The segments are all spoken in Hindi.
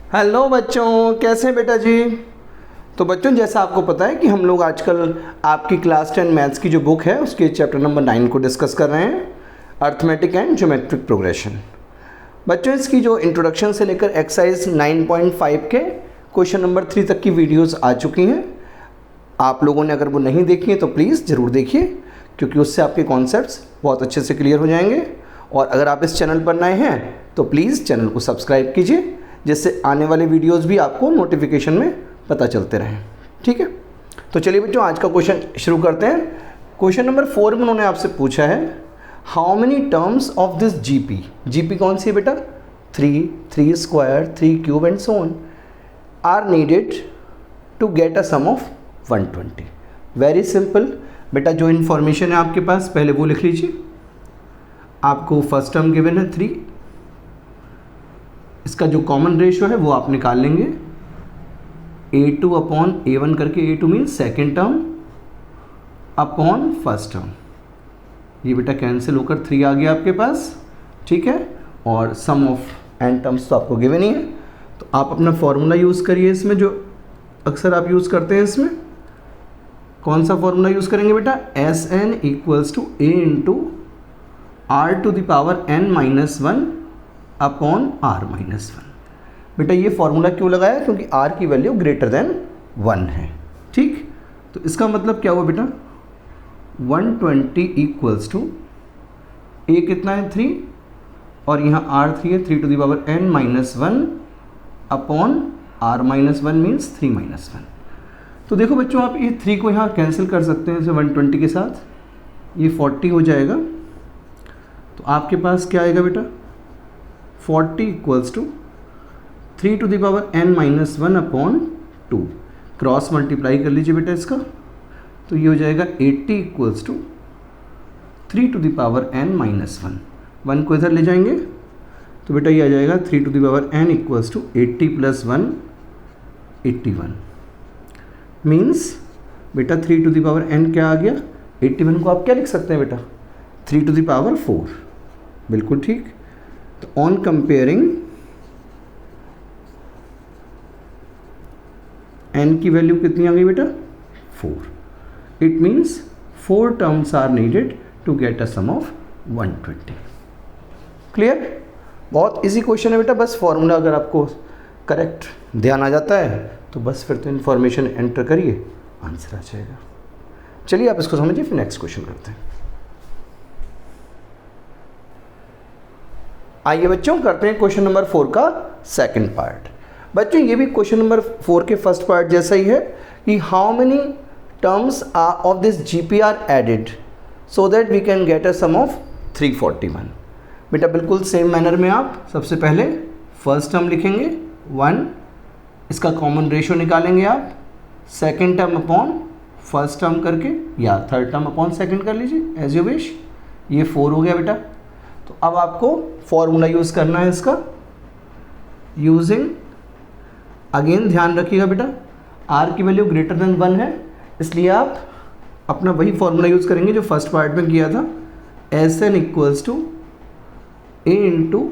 हेलो बच्चों, कैसे हैं बेटा जी। तो बच्चों, जैसा आपको पता है कि हम लोग आजकल आपकी क्लास 10 मैथ्स की जो बुक है उसके चैप्टर नंबर 9 को डिस्कस कर रहे हैं, अर्थमेटिक एंड ज्योमेट्रिक प्रोग्रेशन। बच्चों, इसकी जो इंट्रोडक्शन से लेकर एक्सरसाइज 9.5 के क्वेश्चन नंबर 3 तक की वीडियोस आ चुकी हैं। आप लोगों ने अगर वो नहीं देखी है तो प्लीज़ ज़रूर देखिए, क्योंकि उससे आपके कॉन्सेप्ट्स बहुत अच्छे से क्लियर हो जाएंगे। और अगर आप इस चैनल पर नए हैं तो प्लीज़ चैनल को सब्सक्राइब कीजिए, जिससे आने वाले वीडियोस भी आपको नोटिफिकेशन में पता चलते रहें। ठीक है, तो चलिए बच्चों, आज का क्वेश्चन शुरू करते हैं। क्वेश्चन नंबर 4 में उन्होंने आपसे पूछा है, how many terms of this GP. GP कौन सी है बेटा? 3 square, 3 cube and so on are needed to get a sum of 120। Very simple बेटा, जो इन्फॉर्मेशन है आपके पास पहले वो लिख लीजिए। आपको फर्स्ट टर्म गिवन है 3, इसका जो कॉमन रेशियो है वो आप निकाल लेंगे, a2 अपॉन a1 करके। a2 means second term upon first term. ये बेटा कैंसिल होकर 3 आ गया आपके पास। ठीक है, और सम ऑफ n टर्म्स तो आपको गिवन ही है, तो आप अपना फॉर्मूला यूज़ करिए इसमें, जो अक्सर आप यूज़ करते हैं। इसमें कौन सा फॉर्मूला यूज़ करेंगे बेटा? Sn equals to a into r to the power n minus 1 upon r minus 1। बेटा ये फॉर्मूला क्यों लगाया? क्योंकि r की वैल्यू ग्रेटर देन 1 है। ठीक, तो इसका मतलब क्या हुआ बेटा? 120 इक्वल्स टू a कितना है? 3, और यहाँ r3 है, 3 to the power n minus 1 upon r minus 1 means 3 minus 1। तो देखो बच्चों, आप ये 3 को यहाँ कैंसिल कर सकते हैं, जैसे 120 के साथ ये 40 हो जाएगा। तो आपके पास क्या आएगा बेटा? 40 equals to 3 to the power n minus 1 upon 2। Cross multiply कर लीजिए बेटा इसका, तो ये हो जाएगा 80 equals to 3 to the power n minus 1 को इधर ले जाएंगे, तो बेटा ये आ जाएगा 3 to the power n equals to 80 plus 1 81। Means बेटा 3 टू द पावर n क्या आ गया? 81 को आप क्या लिख सकते हैं बेटा? 3 टू द पावर 4। बिल्कुल ठीक। तो ऑन कंपेयरिंग n की वैल्यू कितनी आ गई बेटा? 4। It means 4 terms are needed to get a sum of 120। Clear? बहुत इजी क्वेश्चन है बेटा, बस फॉर्मूला अगर आपको करेक्ट ध्यान आ जाता है तो बस फिर तो इन्फॉर्मेशन एंटर करिए, आंसर आ जाएगा। चलिए आप इसको समझिए, फिर नेक्स्ट क्वेश्चन करते हैं। आइए बच्चों, करते हैं क्वेश्चन नंबर 4 का सेकंड पार्ट। बच्चों ये भी क्वेश्चन नंबर 4 के फर्स्ट पार्ट जैसा ही है कि how many terms of this GP are added so that we can get a sum of 341। बेटा बिल्कुल सेम मैनर में आप सबसे पहले फर्स्ट टर्म लिखेंगे 1, इसका कॉमन रेशियो निकालेंगे आप, second term upon first term करके, या थर्ड टर्म अपॉन सेकेंड कर लीजिए, एज यू विश। ये 4 हो गया बेटा। तो अब आपको फॉर्मूला यूज़ करना है इसका, यूजिंग, अगेन ध्यान रखिएगा बेटा r की वैल्यू ग्रेटर देन 1 है, इसलिए आप अपना वही फॉर्मूला यूज़ करेंगे जो फर्स्ट पार्ट में किया था। Sn equals to a into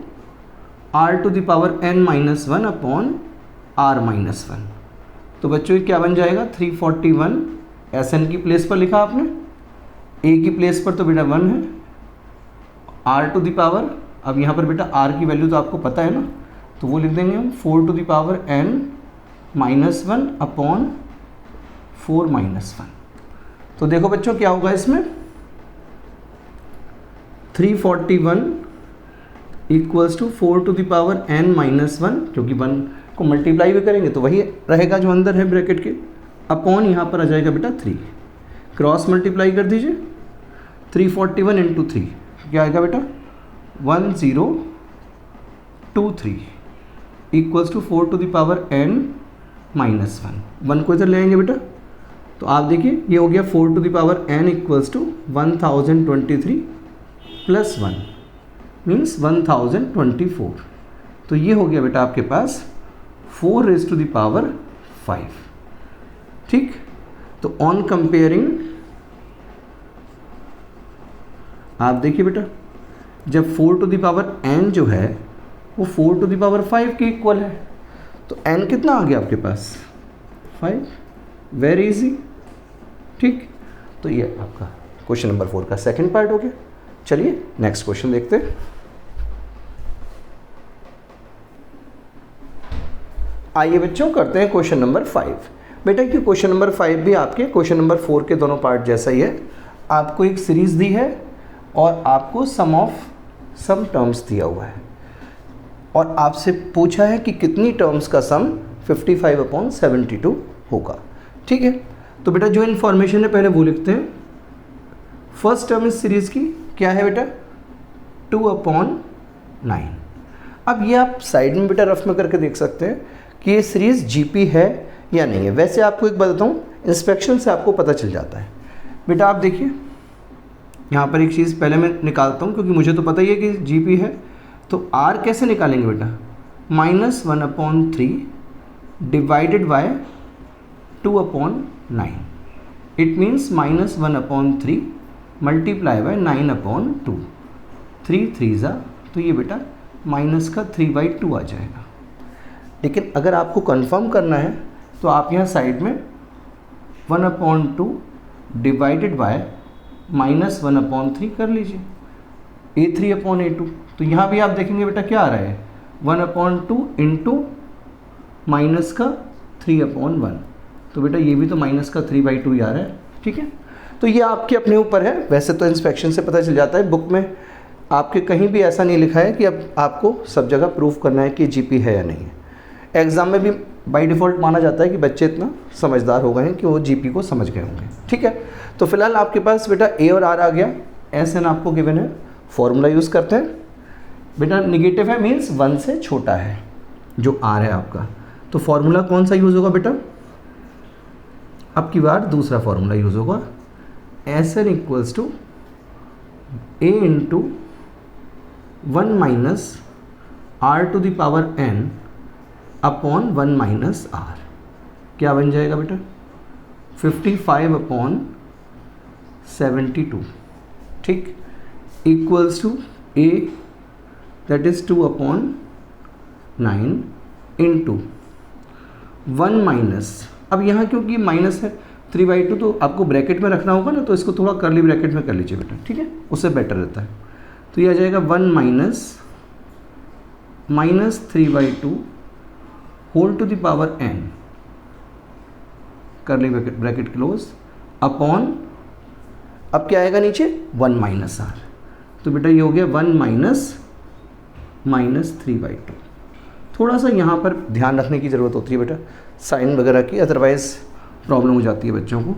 r to the power n minus 1 upon r minus 1। तो बच्चों ये क्या बन जाएगा? 341 Sn की प्लेस पर लिखा आपने, a की प्लेस पर तो बेटा 1 है, r टू द पावर, अब यहाँ पर बेटा r की वैल्यू तो आपको पता है ना, तो वो लिख देंगे हम 4 to the power n minus 1 upon 4 minus 1। तो देखो बच्चों क्या होगा इसमें, 341 equals to 4 to the power n minus 1, क्योंकि 1 को मल्टीप्लाई भी करेंगे तो वही रहेगा जो अंदर है ब्रैकेट के, अपॉन यहाँ पर आ जाएगा बेटा 3। क्रॉस मल्टीप्लाई कर दीजिए, 341 इंटू 3 क्या आएगा बेटा? 1023 equals to 4 to the power n minus 1 को इधर ले आएंगे बेटा, तो आप देखिए ये हो गया 4 to the power n equals to 1023 plus 1 means 1024। तो ये हो गया बेटा आपके पास 4 रेज़ टू द पावर 5। ठीक, तो ऑन कंपेयरिंग आप देखिए बेटा, जब 4 टू द पावर n जो है वो 4 टू द पावर 5 के इक्वल है, तो n कितना आ गया आपके पास 5, वेरी इजी। ठीक, तो ये आपका क्वेश्चन नंबर 4 का सेकंड पार्ट हो गया। चलिए नेक्स्ट क्वेश्चन देखते हैं। आइए बच्चों करते हैं क्वेश्चन नंबर 5। बेटा कि क्वेश्चन नंबर 5 भी आपके क्वेश्चन नंबर 4 के दोनों पार्ट जैसा ही है। आपको एक सीरीज दी है और आपको सम ऑफ सम टर्म्स दिया हुआ है और आपसे पूछा है कि कितनी टर्म्स का सम 55/72 होगा। ठीक है, तो बेटा जो इन्फॉर्मेशन है पहले वो लिखते हैं। फर्स्ट टर्म इस सीरीज की क्या है बेटा 2/9। अब ये आप साइड में बेटा रफ में करके देख सकते हैं कि ये सीरीज जीपी है या नहीं है। वैसे आपको एक बात बताऊँ, इंस्पेक्शन से आपको पता चल जाता है। बेटा आप देखिए यहाँ पर एक चीज़ पहले मैं निकालता हूँ क्योंकि मुझे तो पता ही है कि जीपी है। तो आर कैसे निकालेंगे बेटा, -1/3 divided by 2/9। It means -1/3 multiply by 9/2। 3 3 तो ये बेटा माइनस का 3/2 आ जाएगा। लेकिन अगर आपको कंफर्म करना है तो आप यहाँ साइड में 1/2 डिवाइडेड बाय -1/3 कर लीजिए, A3/A2। तो यहाँ भी आप देखेंगे बेटा क्या आ रहा है 1/2 इंटू माइनस का 3/1। तो बेटा ये भी तो माइनस का 3/2 ही आ रहा है। ठीक है, तो ये आपके अपने ऊपर है। वैसे तो इंस्पेक्शन से पता चल जाता है, बुक में आपके कहीं भी ऐसा नहीं लिखा है कि अब आपको सब जगह प्रूफ करना है कि जीपी है या नहीं है। एग्ज़ाम में भी बाय डिफ़ॉल्ट माना जाता है कि बच्चे इतना समझदार हो गए हैं कि वो जीपी को समझ गए होंगे। ठीक है, तो फिलहाल आपके पास बेटा ए और आर आ गया, एस एन आपको गिवन है। फॉर्मूला यूज़ करते हैं बेटा, निगेटिव है मीन्स 1 से छोटा है जो आर है आपका। तो फॉर्मूला कौन सा यूज़ होगा बेटा, अब की बार दूसरा फॉर्मूला यूज़ होगा, S N equals to A into 1 minus R to the power N upon 1 minus R. क्या बन जाएगा बेटा 55/72। ठीक, equals to A that is 2/9 into 1 minus, अब यहाँ क्योंकि माइनस है 3/2 तो आपको ब्रैकेट में रखना होगा ना, तो इसको थोड़ा कर्ली ब्रैकेट में कर लीजिए बेटा। ठीक है, उससे बेटर रहता है। तो ये आ जाएगा 1 minus 3/2 whole to the power n curly bracket close upon, अब क्या आएगा नीचे 1 माइनस आर। तो बेटा ये हो गया 1 माइनस 3/2। थोड़ा सा यहाँ पर ध्यान रखने की ज़रूरत होती है बेटा साइन वगैरह की, अदरवाइज़ प्रॉब्लम हो जाती है बच्चों को।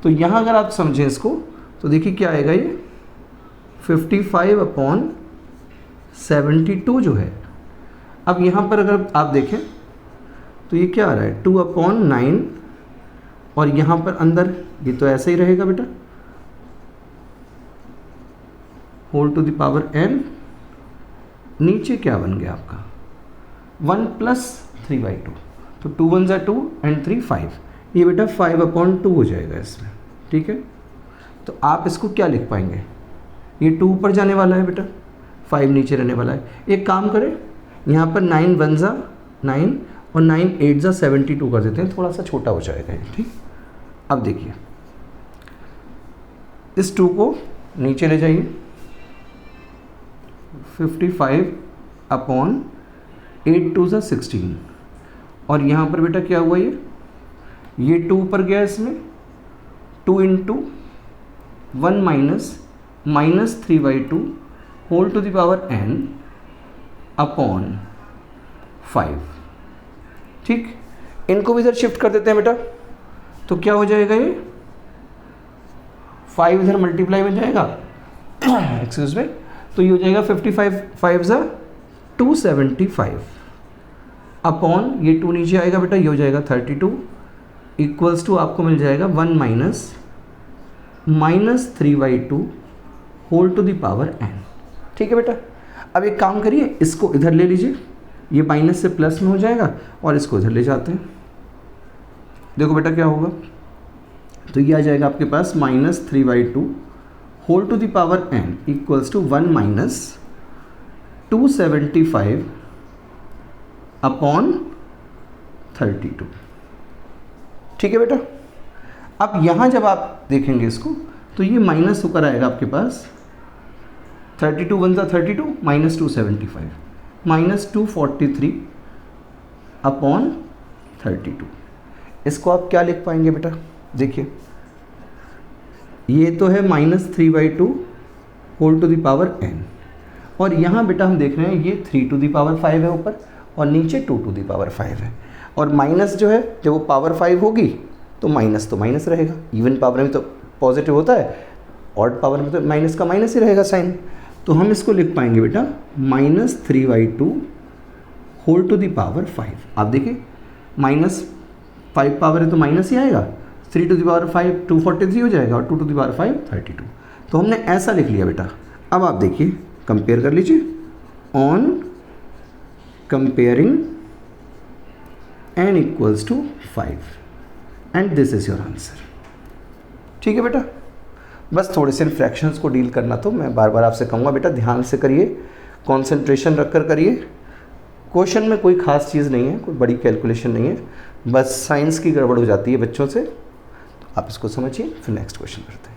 तो यहाँ अगर आप समझें इसको तो देखिए क्या आएगा, ये 55/72 जो है। अब यहाँ पर अगर आप देखें तो ये क्या आ रहा है 2/9 और यहाँ पर अंदर ये तो ऐसे ही रहेगा बेटा, whole to the power n। नीचे क्या बन गया आपका 1 प्लस 3/2। तो 2 1 2 एंड 3 5, ये बेटा 5/2 हो जाएगा इसमें। ठीक है, तो आप इसको क्या लिख पाएंगे, ये 2 ऊपर जाने वाला है बेटा, 5 नीचे रहने वाला है। एक काम करें, यहाँ पर 9 1 9 और 9 8 72 कर देते हैं, थोड़ा सा छोटा हो जाएगा ये। ठीक, अब देखिए इस 2 को नीचे ले जाइए, 55/8 2 16। और यहाँ पर बेटा क्या हुआ, ये 2 ऊपर गया, इसमें 2 into 1 minus 3/2 whole to the power n upon 5। ठीक, इनको भी इधर शिफ्ट कर देते हैं बेटा, तो क्या हो जाएगा, ये 5 इधर मल्टीप्लाई में जाएगा एक्सक्यूज में, तो ये हो जाएगा 55 5 275 अपॉन ये 2 नीचे आएगा बेटा, ये हो जाएगा 32 इक्वल्स टू आपको मिल जाएगा 1 minus 3/2 whole to the power n। ठीक है बेटा, अब एक काम करिए, इसको इधर ले लीजिए, ये माइनस से प्लस में हो जाएगा और इसको इधर ले जाते हैं। देखो बेटा क्या होगा, तो ये आ जाएगा आपके पास -3/2 whole to the power n equals to 1 minus 275 upon 32। ठीक है बेटा। अब यहाँ जब आप देखेंगे इसको तो ये माइनस होकर आएगा आपके पास 32 वन सा 32 माइनस 275 माइनस 243 अपॉन 32। इसको आप क्या लिख पाएंगे बेटा? देखिए ये तो है -3/2 whole to the power n, और यहाँ बेटा हम देख रहे हैं ये 3 टू द पावर 5 है ऊपर और नीचे 2 टू द पावर 5 है। और माइनस जो है जब वो पावर 5 होगी तो माइनस रहेगा। इवन पावर में तो पॉजिटिव होता है, ऑड पावर में तो माइनस का माइनस ही रहेगा साइन। तो हम इसको लिख पाएंगे बेटा -3/2 होल टू द पावर 5। आप देखिए -5 पावर है तो माइनस ही आएगा, 3 टू द पावर 5 243 हो जाएगा और 2 टू द पावर 5 32। तो हमने ऐसा लिख लिया बेटा। अब आप देखिए कंपेयर कर लीजिए, on comparing n equals to 5 and this is your answer. ठीक है बेटा, बस थोड़े से फ्रैक्शंस को डील करना। तो मैं बार बार आपसे कहूँगा बेटा ध्यान से करिए, कंसंट्रेशन रखकर करिए। क्वेश्चन में कोई ख़ास चीज़ नहीं है, कोई बड़ी कैलकुलेशन नहीं है, बस साइंस की गड़बड़ हो जाती है बच्चों से। तो आप इसको समझिए, फिर नेक्स्ट क्वेश्चन करते हैं।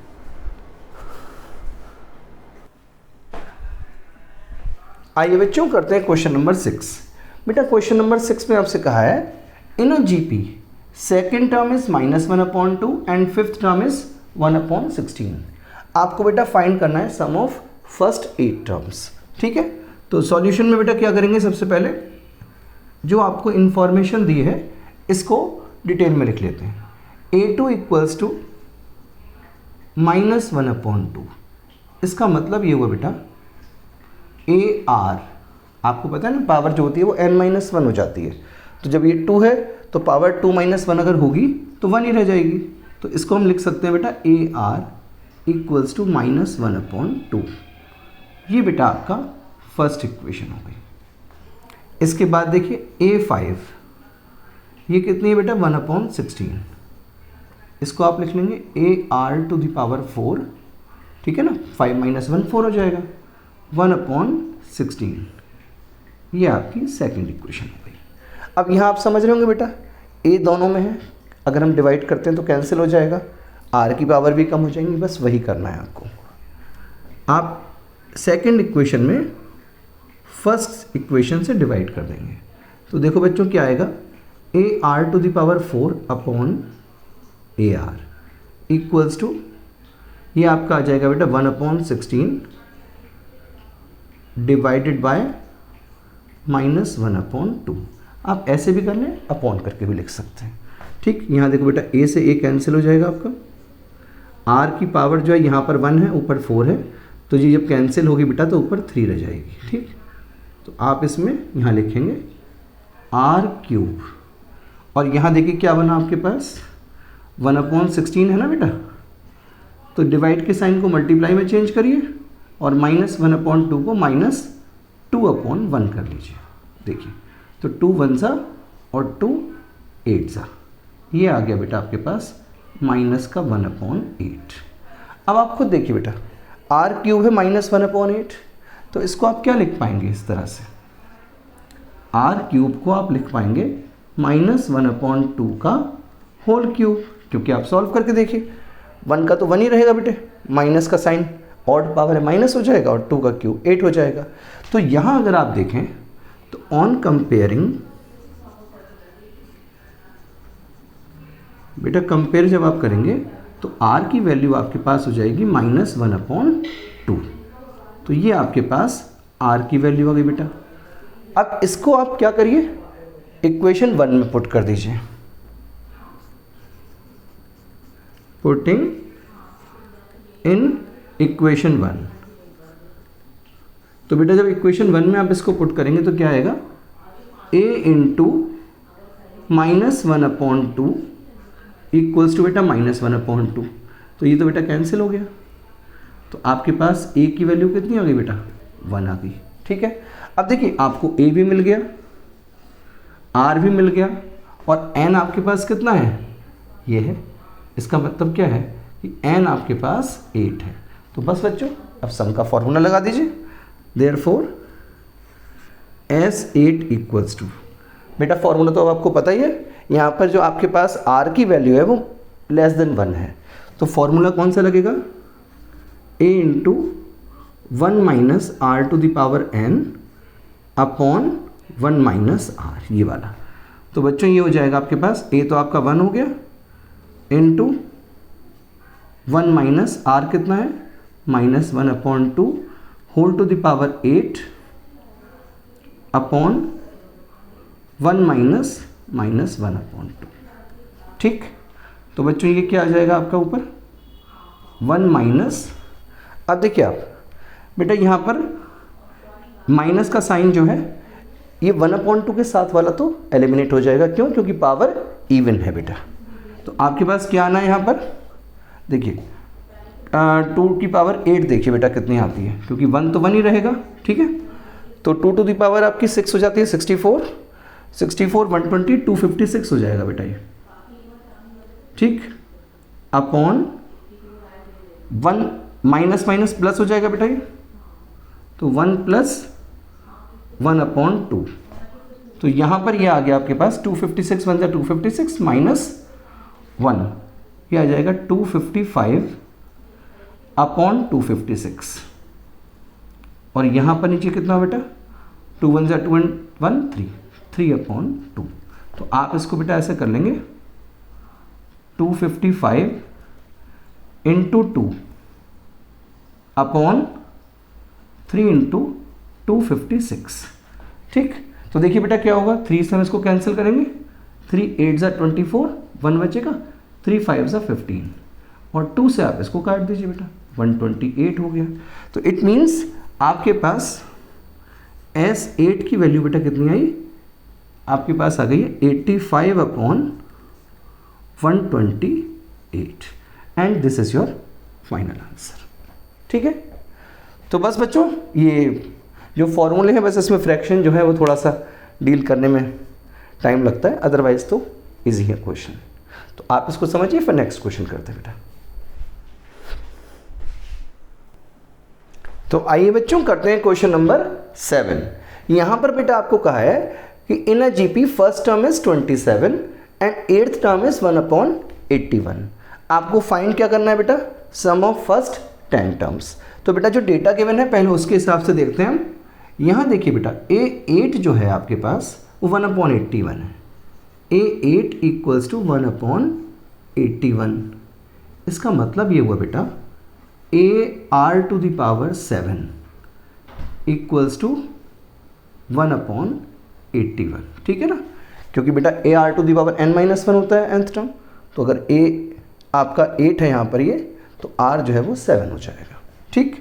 आइए बच्चों करते हैं क्वेश्चन नंबर 6। बेटा क्वेश्चन नंबर 6 में आपसे कहा है in a GP second term is -1/2 and fifth term is 1/16। आपको बेटा फाइंड करना है सम ऑफ फर्स्ट 8 टर्म्स। ठीक है, तो सॉल्यूशन में बेटा क्या करेंगे, सबसे पहले जो आपको इंफॉर्मेशन दी है इसको डिटेल में लिख लेते हैं। a2 equals to -1/2। इसका मतलब ये हुआ बेटा AR, आपको पता है ना पावर जो होती है वो n-1 हो जाती है। तो जब ये 2 है तो पावर 2 - 1 अगर होगी तो 1 ही रह जाएगी। तो इसको हम लिख सकते हैं बेटा AR इक्वल्स टू -1/2। ये बेटा आपका फर्स्ट इक्वेशन हो गई। इसके बाद देखिए A5, ये कितनी है बेटा 1/16। इसको आप लिख लेंगे AR टू द पावर 4। ठीक है ना, 5 - 1 4 हो जाएगा, 1/16। ये आपकी सेकंड इक्वेशन हो गई। अब यहाँ आप समझ रहे होंगे बेटा A दोनों में है, अगर हम डिवाइड करते हैं तो कैंसिल हो जाएगा, R की पावर भी कम हो जाएंगी। बस वही करना है आपको। आप सेकंड इक्वेशन में फर्स्ट इक्वेशन से डिवाइड कर देंगे। तो देखो बच्चों क्या आएगा, AR to the power 4 upon AR equals to, ये आपका आ जाएगा बेटा 1/16 डिवाइडेड बाय -1/2। आप ऐसे भी कर लें, अपॉन करके भी लिख सकते हैं। ठीक, यहाँ देखो बेटा A से A कैंसिल हो जाएगा आपका, R की पावर जो है यहाँ पर 1 है, ऊपर 4 है, तो ये जब कैंसिल होगी बेटा तो ऊपर 3 रह जाएगी। ठीक, तो आप इसमें यहाँ लिखेंगे R³ और यहाँ देखिए क्या बना आपके पास 1/16 है ना बेटा, तो डिवाइड के साइन को मल्टीप्लाई में चेंज करिए और -1/2 को -2/1 कर लीजिए। देखिए तो 2 1 सा और 2 8 सा, ये आ गया बेटा आपके पास -1/8। अब आप खुद देखिए बेटा R³ है -1/8, तो इसको आप क्या लिख पाएंगे इस तरह से, R³ को आप लिख पाएंगे -1/2 का होल क्यूब, क्योंकि आप सॉल्व करके देखिए 1 का तो 1 ही रहेगा बेटे, माइनस का साइन ऑड पावर है माइनस हो जाएगा और 2 का क्यूब 8 हो जाएगा। तो यहाँ अगर आप देखें तो ऑन कंपेयरिंग बेटा, कंपेयर जब आप करेंगे तो R की वैल्यू आपके पास हो जाएगी -1/2। तो ये आपके पास R की वैल्यू आ गई बेटा। अब इसको आप क्या करिए, इक्वेशन 1 में पुट कर दीजिए। पुटिंग इन इक्वेशन 1, तो बेटा जब इक्वेशन 1 में आप इसको पुट करेंगे तो क्या आएगा, A इंटू -1/2 इक्वल्स टू बेटा -1/2। तो ये तो बेटा कैंसिल हो गया, तो आपके पास A की वैल्यू कितनी आ गई बेटा 1 आ गई। ठीक है, अब देखिए आपको A भी मिल गया, R भी मिल गया और N आपके पास कितना है, ये है। इसका मतलब क्या है कि n आपके पास 8 है। तो बस बच्चों अब सम का फॉर्मूला लगा दीजिए। देयरफॉर S8 इक्वल्स टू बेटा फॉर्मूला तो आपको पता ही है, यहाँ पर जो आपके पास r की वैल्यू है वो लेस देन 1 है, तो फॉर्मूला कौन सा लगेगा, a into 1 minus R to the power n upon 1 minus R, ये वाला। तो बच्चों ये हो जाएगा आपके पास a तो आपका 1 हो गया इंटू 1 माइनस आर कितना है minus 1 upon 2 whole to the power 8 upon 1 minus 1 upon 2। ठीक, तो बच्चों ये क्या आ जाएगा आपका ऊपर 1 माइनस, अब देखिए आप बेटा यहाँ पर माइनस का साइन जो है ये 1 अपॉन 2 के साथ वाला तो एलिमिनेट हो जाएगा, क्यों, क्योंकि पावर इवन है बेटा। तो आपके पास क्या आना है यहाँ पर, देखिए 2 की पावर 8 देखिए बेटा कितनी आती है, क्योंकि 1 तो 1 ही रहेगा, ठीक है। तो 2 टू द पावर आपकी 6 हो जाती है 64, 120 256 हो जाएगा बेटा ये, ठीक, अपॉन 1 माइनस माइनस प्लस हो जाएगा बेटा ये, तो 1 प्लस 1 अपॉन 2। तो यहाँ पर ये आ गया आपके पास 256 बन जाए 256 माइनस 1, ये आ जाएगा 255 अपॉन 256, और यहाँ पर नीचे कितना बेटा 2 1 2 1 3 अपॉन 2। तो आप इसको बेटा ऐसे कर लेंगे 255 इंटू 2 अपॉन 3 इंटू 256, ठीक। तो देखिए बेटा क्या होगा, 3 से हम इसको कैंसिल करेंगे, 3 8 ज़ा 24, 1 बचेगा, 3 5 ज़ा 15, और 2 से आप इसको काट दीजिए बेटा, 128 हो गया। तो इट मीन्स आपके पास S8 की वैल्यू बेटा कितनी आई, आपके पास आ गई है 85 upon 128, and this is your final answer, ठीक है। तो बस बच्चों ये जो फॉर्मूले हैं, बस इसमें फ्रैक्शन जो है वो थोड़ा सा डील करने में टाइम लगता है, अदरवाइज तो इजी है क्वेश्चन। तो आप इसको समझिए, फिर नेक्स्ट क्वेश्चन करते हैं बेटा। तो आइए बच्चों करते हैं क्वेश्चन नंबर 7। यहाँ पर बेटा आपको कहा है कि in a GP first term is 27 and 8th term is 1/81। आपको फाइंड क्या करना है बेटा, सम ऑफ फर्स्ट 10 टर्म्स। तो बेटा जो डेटा गिवन है पहले उसके हिसाब से देखते हैं हम। यहाँ देखिए बेटा A8 जो है आपके पास वो 1/81 है, A8 इक्वल्स टू 1/81। इसका मतलब ये हुआ बेटा AR to the power 7 equals to 1/81, ठीक है ना, क्योंकि बेटा AR to the power n-1 होता है nth टर्म, तो अगर A आपका 8 है यहाँ पर ये, तो R जो है वो 7 हो जाएगा, ठीक।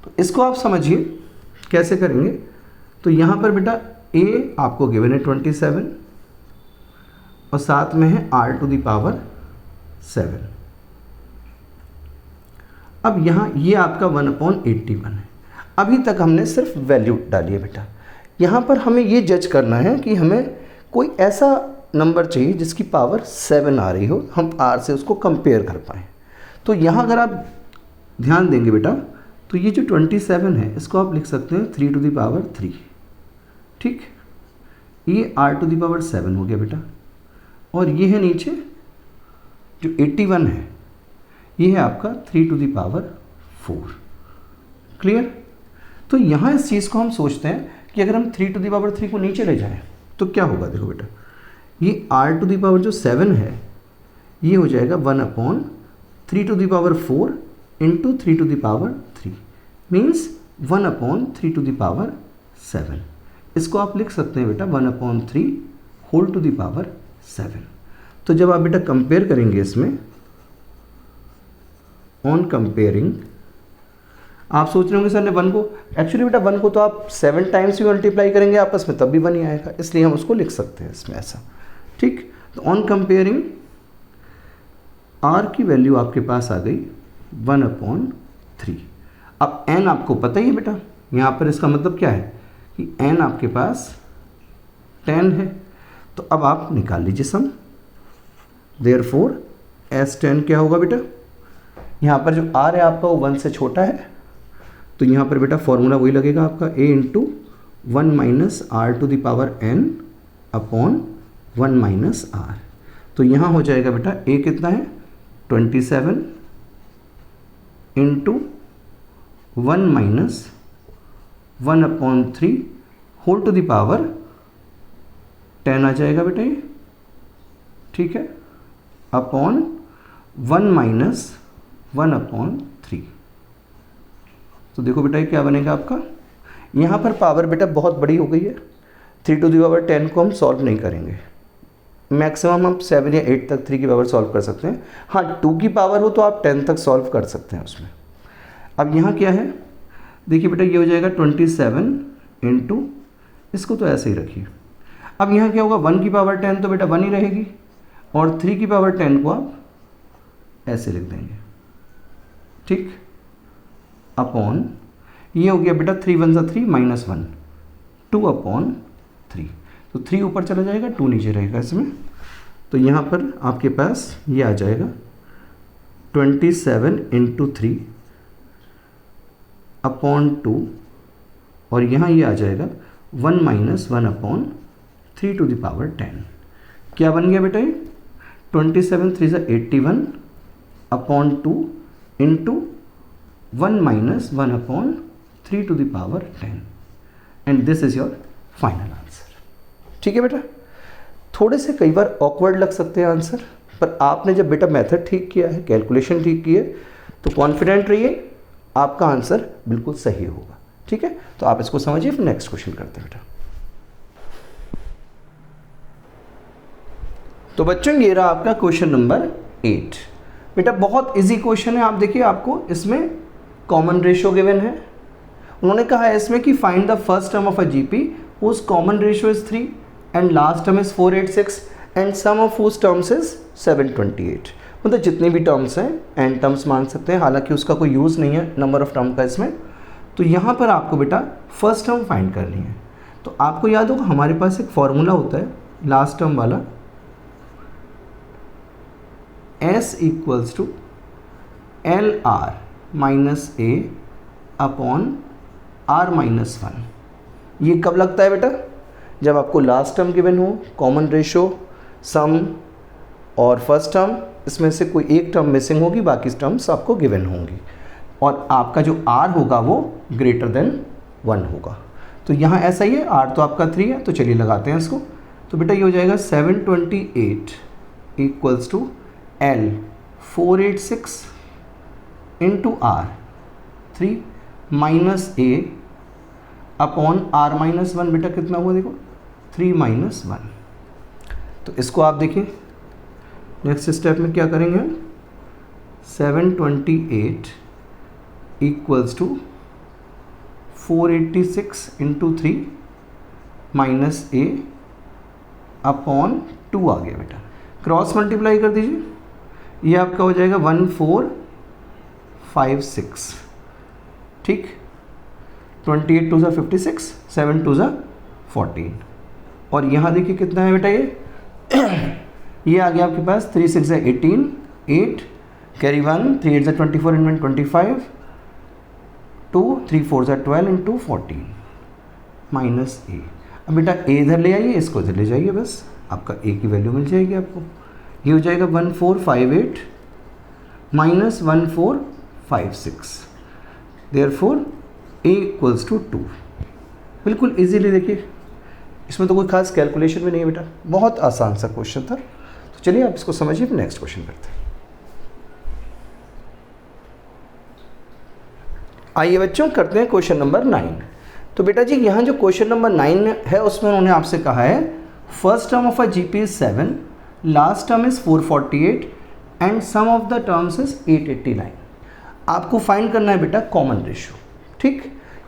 तो इसको आप समझिए कैसे करेंगे। तो यहाँ पर बेटा A आपको गिवन है 27 और साथ में है R टू द पावर 7। अब यहाँ ये आपका 1/81 है। अभी तक हमने सिर्फ वैल्यू डाली है बेटा। यहाँ पर हमें ये जज करना है कि हमें कोई ऐसा नंबर चाहिए जिसकी पावर 7 आ रही हो, हम R से उसको कंपेयर कर पाएँ। तो यहाँ अगर आप ध्यान देंगे बेटा, तो ये जो 27 है इसको आप लिख सकते हैं 3 टू द पावर 3, ठीक। ये R टू द पावर 7 हो गया बेटा, और ये है नीचे जो 81 है ये है आपका 3 टू द पावर 4। क्लियर। तो यहाँ इस चीज़ को हम सोचते हैं कि अगर हम 3 टू द पावर 3 को नीचे ले जाएं तो क्या होगा। देखो बेटा ये R टू द पावर जो 7 है ये हो जाएगा 1/3 to the power 4 into 3 to the power 3 means 1/3 to the power 7। इसको आप लिख सकते हैं बेटा 1/3 होल टू द पावर 7। तो जब आप बेटा कंपेयर करेंगे इसमें, ऑन कंपेयरिंग, आप सोच रहे होंगे सर ने 1 को, एक्चुअली बेटा 1 को तो आप 7 टाइम्स भी मल्टीप्लाई करेंगे आपस में तब भी 1 ही आएगा, इसलिए हम उसको लिख सकते हैं इसमें ऐसा, ठीक। तो ऑन कंपेयरिंग R की वैल्यू आपके पास आ गई 1/3। अब n आपको पता ही है बेटा, यहाँ पर इसका मतलब क्या है कि n आपके पास 10 है। तो अब आप निकाल लीजिए सम, देयरफॉर S10 क्या होगा बेटा, यहाँ पर जो R है आपका वो 1 से छोटा है, तो यहाँ पर बेटा फॉर्मूला वही लगेगा आपका A into 1 minus R to the power n upon 1 minus R. तो यहाँ हो जाएगा बेटा ए कितना है 27 into 1 minus 1 upon 3 whole to the power 10 आ जाएगा बेटा ये, ठीक है, अपॉन 1 माइनस 1 अपॉन 3। तो देखो बेटा ये क्या बनेगा आपका, यहाँ पर पावर बेटा बहुत बड़ी हो गई है, 3 टू द पावर 10 को हम सॉल्व नहीं करेंगे, मैक्सिमम हम 7 या 8 तक 3 की पावर सॉल्व कर सकते हैं। हाँ 2 की पावर हो तो आप 10 तक सॉल्व कर सकते हैं उसमें। अब यहाँ क्या है, देखिए बेटा ये हो जाएगा 27 इंटू, इसको तो ऐसे ही रखिए। अब यहाँ क्या होगा 1 की पावर 10 तो बेटा 1 ही रहेगी, और 3 की पावर 10 को आप ऐसे लिख देंगे, ठीक, अपॉन ये हो गया बेटा 3 1 = 3 माइनस 1 2 अपॉन 3। तो 3 ऊपर चला जाएगा 2 नीचे रहेगा इसमें। तो यहाँ पर आपके पास ये आ जाएगा 27 इंटू 3 अपॉन 2, और यहाँ ये आ जाएगा 1 minus 1 upon 3 to the power 10। क्या बन गया बेटा ये 27 3 = 81 upon 2 into 1 minus 1 upon 3 to the power 10, and this is your final answer. ठीक है बेटा, थोड़े से कई बार ऑकवर्ड लग सकते हैं आंसर, पर आपने जब बेटा मेथड ठीक किया है, कैलकुलेशन ठीक की है, तो कॉन्फिडेंट रहिए आपका आंसर बिल्कुल सही होगा। ठीक है, तो आप इसको समझिए, फिर नेक्स्ट क्वेश्चन करते हैं बेटा। तो बच्चों ये रहा आपका क्वेश्चन नंबर 8। बेटा बहुत इजी क्वेश्चन है, आप देखिए आपको इसमें कॉमन रेशियो गिवन है। उन्होंने कहा है इसमें कि find the first term of a GP whose common ratio is 3 and last term is 486 and sum of whose terms is 728। मतलब जितनी भी टर्म्स हैं एन टर्म्स मान सकते हैं, हालांकि उसका कोई यूज़ नहीं है नंबर ऑफ टर्म का इसमें। तो यहाँ पर आपको बेटा फर्स्ट टर्म फाइंड करनी है। तो आपको याद होगा हमारे पास एक फॉर्मूला होता है लास्ट टर्म वाला, S = LR - A upon R - 1। ये कब लगता है बेटा, जब आपको लास्ट टर्म गिवन हो, कॉमन रेशो, सम और फर्स्ट टर्म, इसमें से कोई एक टर्म मिसिंग होगी, बाकी टर्म्स आपको गिवन होंगी, और आपका जो R होगा वो ग्रेटर देन 1 होगा। तो यहाँ ऐसा ही है, R तो आपका 3 है, तो चलिए लगाते हैं इसको। तो बेटा ये हो जाएगा 728 = L 486 into R 3 minus A upon R - 1। बेटा कितना हुआ देखो 3 - 1। तो इसको आप देखिए नेक्स्ट स्टेप में क्या करेंगे हम, 728 = 486 इंटू 3 माइनस A अपॉन 2 आ गया बेटा, क्रॉस मल्टीप्लाई कर दीजिए, ये आपका हो जाएगा 1456। ठीक, 28 2 = 56, 7 2 = 14, और यहाँ देखिए कितना है बेटा ये आ गया आपके पास 3 6 = 18, 8 carry 1, 3 8 = 24 and 25, 2 3 4 = 12 into 14 minus A। अब बेटा A इधर ले आइए, इसको इधर ले जाइए, बस आपका A की वैल्यू मिल जाएगी आपको। ये हो जाएगा 1458 माइनस 1456, देयरफॉर A = 2। बिल्कुल इजीली देखिए, इसमें तो कोई खास कैलकुलेशन भी नहीं है बेटा, बहुत आसान सा क्वेश्चन था। तो चलिए आप इसको समझिए, फिर नेक्स्ट क्वेश्चन करते हैं। आइए बच्चों करते हैं क्वेश्चन नंबर 9। तो बेटा जी यहाँ जो क्वेश्चन नंबर 9 है उसमें उन्होंने आपसे कहा है first term of a GP is 7, last term is 448 and sum of the terms is 889। आपको फाइंड करना है बेटा कॉमन रेशियो। ठीक,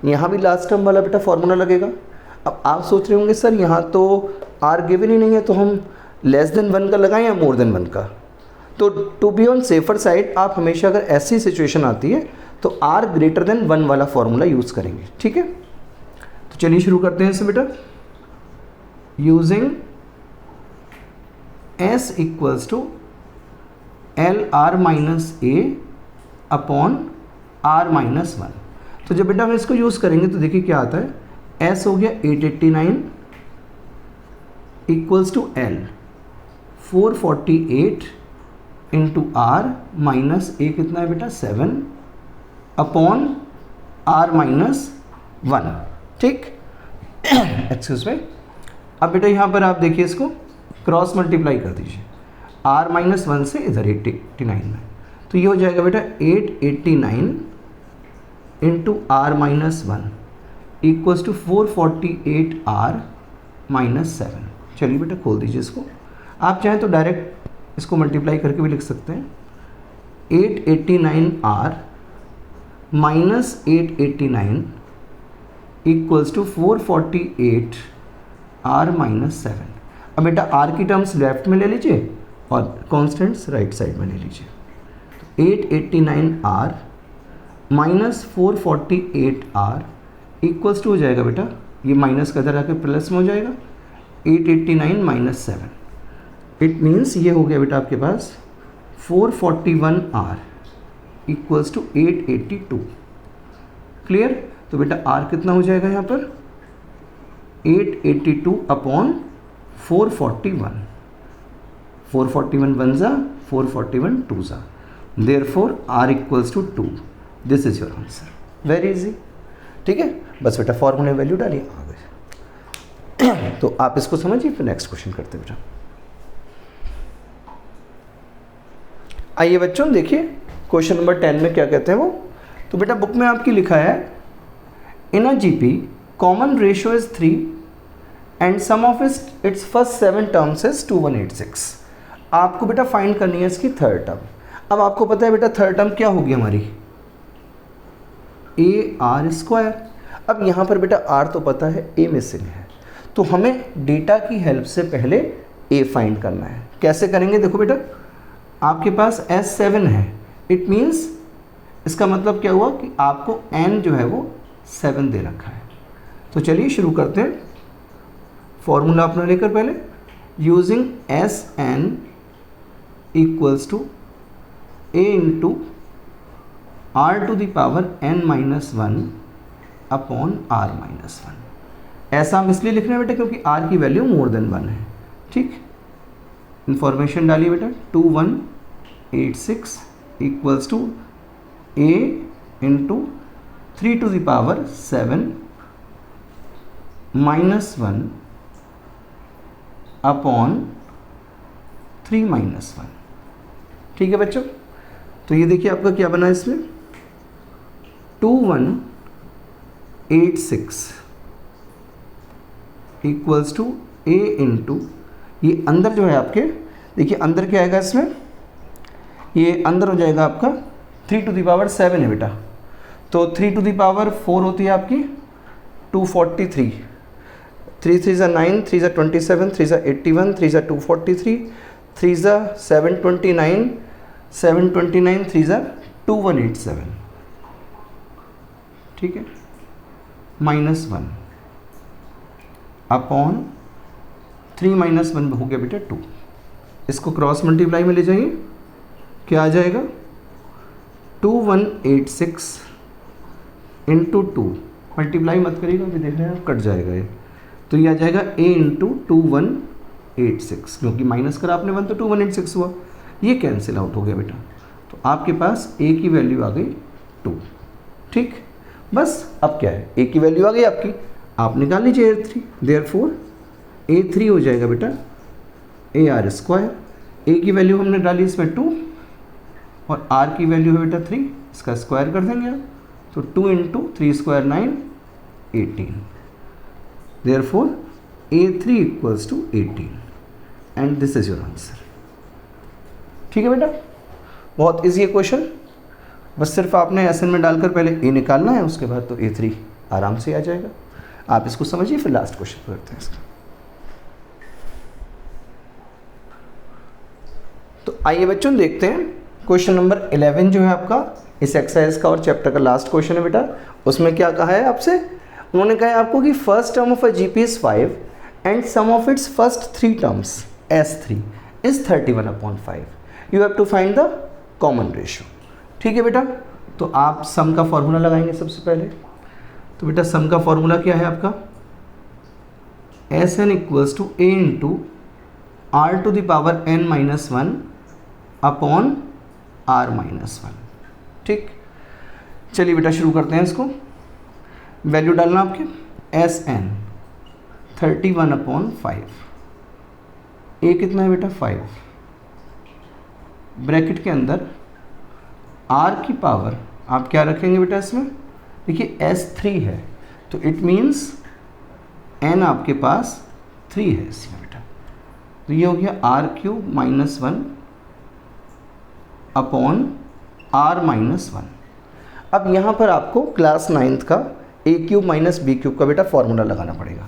यहाँ भी लास्ट टर्म वाला बेटा फॉर्मूला लगेगा। अब आप सोच रहे होंगे सर यहाँ तो आर गिवन ही नहीं है, तो हम लेस देन 1 का लगाएं या मोर देन 1 का। तो to be on safer side आप हमेशा अगर ऐसी सिचुएशन आती है तो आर ग्रेटर देन 1 वाला फॉर्मूला यूज़ करेंगे। ठीक है, तो चलिए शुरू करते हैं इससे बेटा। Using S = LR - A upon R - 1। तो जब बेटा हम इसको यूज़ करेंगे तो देखिए क्या आता है, S हो गया 889 equals to L 448 into R minus A कितना है बेटा 7 अपॉन आर माइनस 1, ठीक। एक्सक्यूज में, अब बेटा यहाँ पर आप देखिए इसको क्रॉस मल्टीप्लाई कर दीजिए, आर माइनस 1 से इधर 89 में, तो ये हो जाएगा बेटा 889 into R minus 1 equals to 448 R minus 7। चलिए बेटा खोल दीजिए इसको, आप चाहें तो डायरेक्ट इसको मल्टीप्लाई करके भी लिख सकते हैं। 889 R minus 889 equals to 448 R minus 7। अब बेटा आर की टर्म्स लेफ्ट में ले लीजिए और कॉन्स्टेंट्स राइट साइड में ले लीजिए। 889 R minus 448 R equals to हो जाएगा बेटा, ये माइनस का इधर आके प्लस में हो जाएगा 889 माइनस 7। इट मीन्स ये हो गया बेटा आपके पास 441 आर इक्वल्स टू 882। क्लियर? तो बेटा आर कितना हो जाएगा यहाँ पर 882 अपॉन 441। 441 वन ज़ा 441 टू ज़ा, therefore R equals to 2। This is your answer, very easy. ठीक है, बस बेटा फॉर्मूले वैल्यू डालिए आ गए। तो आप इसको समझिए, फिर नेक्स्ट क्वेश्चन करते हैं बेटा। आइए बच्चों देखिए क्वेश्चन नंबर 10 में क्या कहते हैं वो। तो बेटा बुक में आपकी लिखा है in a GP common ratio is 3 and sum of its first 7 terms is 2186। आपको बेटा फाइंड करनी है इसकी थर्ड टर्म। अब आपको पता है बेटा थर्ड टर्म क्या होगी हमारी, ए आर स्क्वायर। अब यहाँ पर बेटा आर तो पता है, ए मिसिंग है, तो हमें डेटा की हेल्प से पहले ए फाइंड करना है। कैसे करेंगे देखो बेटा, आपके पास S7 है, इट मीन्स इसका मतलब क्या हुआ कि आपको n जो है वो 7 दे रखा है। तो चलिए शुरू करते हैं। फॉर्मूला अपना लेकर पहले using Sn equals to a into r to the power n minus 1 upon r minus 1। ऐसा हम इसलिए लिख रहे हैं बेटा क्योंकि r की वैल्यू मोर देन 1 है। ठीक, इंफॉर्मेशन डालिए बेटा 2186 equals to a into 3 to the power 7 minus 1 upon 3 minus 1। ठीक है बच्चों, तो ये देखिए आपका क्या बना इसमें 2186 इक्वल्स टू a इंटू, ये अंदर जो है आपके, देखिए अंदर क्या आएगा इसमें, ये अंदर हो जाएगा आपका 3 टू द पावर 7 है बेटा, तो 3 टू द पावर 4 होती है आपकी 243, 3 3 9, 3 27, 3 81, 3 243, 3 729, 729, 3 2187। ठीक है, माइनस 1 अपॉन 3 माइनस 1 हो गया बेटा 2। इसको क्रॉस मल्टीप्लाई में ले जाइए, क्या आ जाएगा 2186 इंटू 2, मल्टीप्लाई मत करिएगा अभी देख रहे हैं कट जाएगा ये, तो ये आ जाएगा a इंटू 2186, क्योंकि माइनस कर आपने 1 तो 2186 हुआ, ये कैंसिल आउट हो गया बेटा। तो आपके पास a की वैल्यू आ गई 2। ठीक, बस अब क्या है, a की वैल्यू आ गई आपकी, आप निकाल लीजिए a3, देयरफॉर a3 हो जाएगा बेटा ए आर स्क्वायर। a की वैल्यू हमने डाली इसमें 2 और r की वैल्यू है बेटा 3, इसका स्क्वायर कर देंगे आप, तो 2 into 3 square 9, 18। Therefore a3 equals to 18 and this is your answer. ठीक है बेटा, बहुत इजी है क्वेश्चन, बस सिर्फ आपने एस एन में डालकर पहले a निकालना है, उसके बाद तो a3 आराम से आ जाएगा। आप इसको समझिए, फिर लास्ट क्वेश्चन करते हैं इसका। तो आइए बच्चों देखते हैं क्वेश्चन नंबर 11 जो है आपका इस एक्सरसाइज का और चैप्टर का लास्ट क्वेश्चन है बेटा। उसमें क्या कहा है आपसे, उन्होंने कहा है आपको कि first term of a GP is 5 and sum of its first 3 terms S3 is 31/5। You have to find the common ratio. ठीक है बेटा, तो आप सम का फॉर्मूला लगाएंगे सबसे पहले। तो बेटा सम का फॉर्मूला क्या है आपका, S N equals to A into R to the power N minus one upon R minus one. ठीक, चलिए बेटा शुरू करते हैं इसको। वैल्यू डालना आपके, एस एन 31/5, ए कितना है बेटा 5, ब्रैकेट के अंदर आर की पावर आप क्या रखेंगे बेटा इसमें, देखिए S3 है तो इट मीन्स n आपके पास 3 है इसमें बेटा, तो ये हो गया r³ minus 1 upon r minus 1। अब यहाँ पर आपको क्लास 9th का a³ माइनस b³ का बेटा फॉर्मूला लगाना पड़ेगा,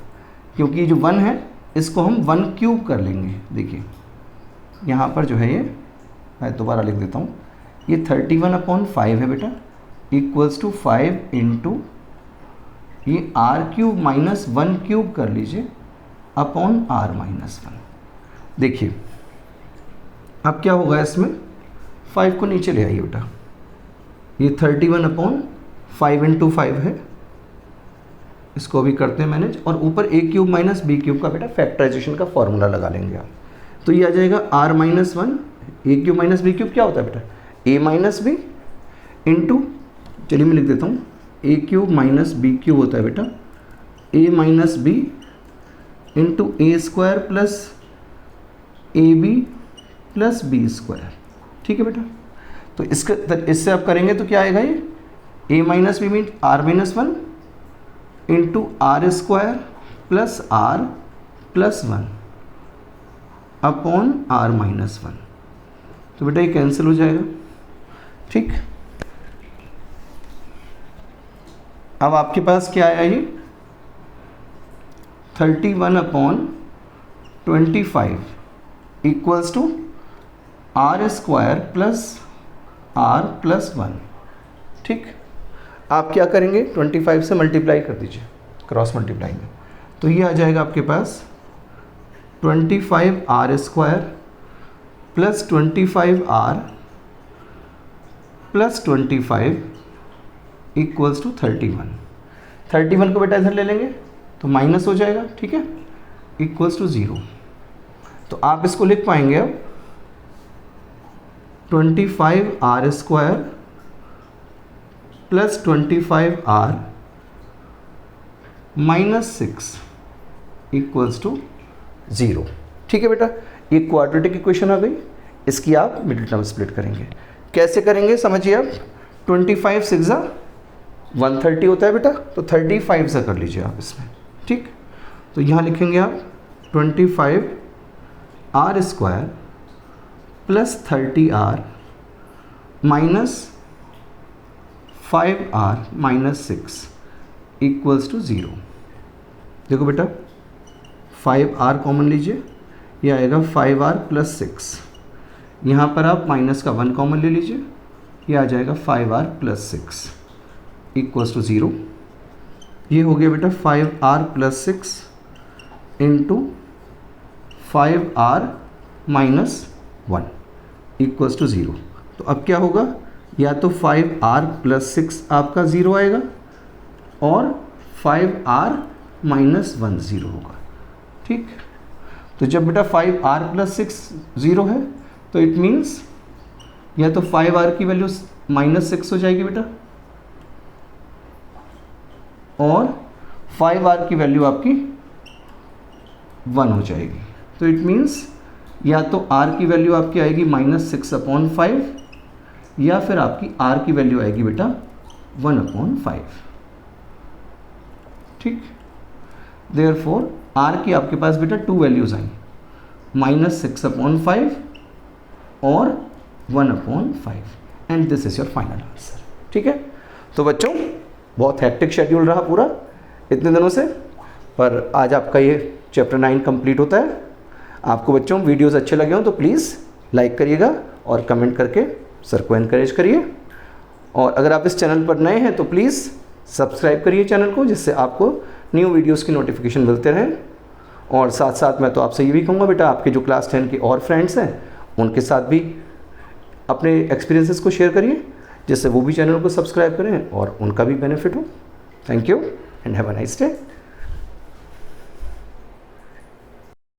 क्योंकि जो 1 है इसको हम 1³ कर लेंगे। देखिए यहाँ पर जो है ये, मैं दोबारा लिख देता हूँ, ये 31/5 है बेटा, इक्वल्स टू 5 इंटू ये r³ माइनस 1³ कर लीजिए अपॉन r माइनस 1। देखिए अब क्या होगा इसमें, 5 को नीचे ले आइए बेटा, ये 31/5 इंटू 5 है, इसको भी करते हैं मैनेज, और ऊपर a³ माइनस b³ का बेटा फैक्टराइजेशन का फॉर्मूला लगा लेंगे आप, तो ये आ जाएगा r minus 1, a³ minus b³ क्या होता है बेटा a माइनस बी इंटू, चलिए मैं लिख देता हूँ, a³ माइनस b³ होता है बेटा a minus b into a² plus ab plus b²। ठीक है बेटा, तो इससे आप करेंगे तो क्या आएगा, ये a minus b mean r minus 1 into r² plus r plus 1 upon r minus 1। तो बेटा ये कैंसिल हो जाएगा। ठीक, अब आपके पास क्या आया, ये 31/25 equals to r² plus r plus 1। ठीक, आप क्या करेंगे, 25 से मल्टीप्लाई कर दीजिए क्रॉस मल्टीप्लाई में, तो ये आ जाएगा आपके पास 25r² plus 25r plus 25 equals to 31 को बेटा इधर ले लेंगे तो माइनस हो जाएगा। ठीक है, इक्वल्स टू 0, तो आप इसको लिख पाएंगे अब 25r² plus 25r minus 6 equals to 0। ठीक है बेटा, ये क्वाड्रेटिक इक्वेशन आ गई, इसकी आप मिडिल टर्म स्प्लिट करेंगे। कैसे करेंगे समझिए आप, 25 6 130 होता है बेटा, तो 35 से कर लीजिए आप इसमें। ठीक, तो यहाँ लिखेंगे आप 25r² plus 30r minus 5r minus 6 equals to 0। देखो बेटा 5r कॉमन लीजिए, ये आएगा 5r प्लस 6, यहाँ पर आप माइनस का 1 कॉमन ले लीजिए, ये आ जाएगा 5r प्लस 6 इक्वल्स टू 0। ये हो गया बेटा 5r plus 6 into 5r minus 1 equals to 0। तो अब क्या होगा, या तो 5r प्लस 6 आपका 0 आएगा और 5r माइनस 1 0 होगा। ठीक, तो जब बेटा 5r प्लस 6 0 है तो इट मीन्स या तो 5r की वैल्यू माइनस 6 हो जाएगी बेटा, और 5r की वैल्यू आपकी 1 हो जाएगी। तो इट मीन्स या तो r की वैल्यू आपकी आएगी -6/5 या फिर आपकी r की वैल्यू आएगी बेटा 1/5। ठीक, देयरफॉर r की आपके पास बेटा 2 वैल्यूज़ आई, -6/5 और 1/5, and this is your final answer. ठीक है, तो बच्चों बहुत हैक्टिक शेड्यूल रहा पूरा इतने दिनों से, पर आज आपका ये चैप्टर 9 कंप्लीट होता है। आपको बच्चों वीडियोस अच्छे लगे हों तो प्लीज़ लाइक करिएगा और कमेंट करके सर को एनकरेज करिए, और अगर आप इस चैनल पर नए हैं तो प्लीज़ सब्सक्राइब करिए चैनल को, जिससे आपको न्यू वीडियोस की नोटिफिकेशन मिलते रहें। और साथ साथ मैं तो आपसे ये भी कहूँगा बेटा, आपके जो क्लास 10 के और फ्रेंड्स हैं उनके साथ भी अपने एक्सपीरियंसेस को शेयर करिए, जिससे वो भी चैनल को सब्सक्राइब करें और उनका भी बेनिफिट हो। Thank you and have a nice day.